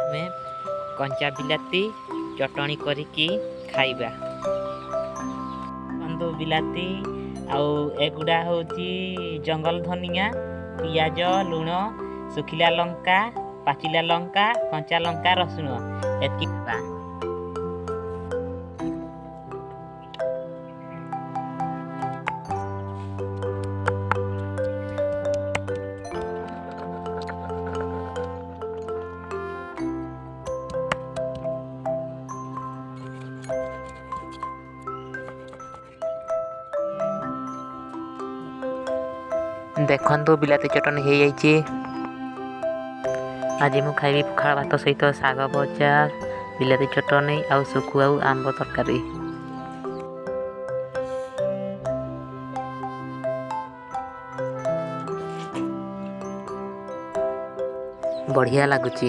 ଆମେ କଞ୍ଚା ବିଲାତି ଚଟଣି କରିକି ଖାଇବା। କନ୍ଦୁ ବିଲାତି ଆଉ ଏଗୁଡ଼ା ହେଉଛି ଜଙ୍ଗଲ ଧନିଆ, ପିଆଜ, ଲୁଣ, ଶୁଖିଲା ଲଙ୍କା, ପାଚିଲା ଲଙ୍କା, କଞ୍ଚା ଲଙ୍କା, ରସୁଣ ଏତିକି ଦେବା। ଦେଖନ୍ତୁ ବିଲାତି ଚଟଣି ହେଇଯାଇଛି। ଆଜି ମୁଁ ଖାଇବି ପଖାଳ ଭାତ ସହିତ ଶାଗ ଭଜା, ବିଲାତି ଚଟଣି ଆଉ ଶୁଖୁଆ ଆଉ ଆମ୍ବ ତରକାରୀ। ବଢ଼ିଆ ଲାଗୁଛି।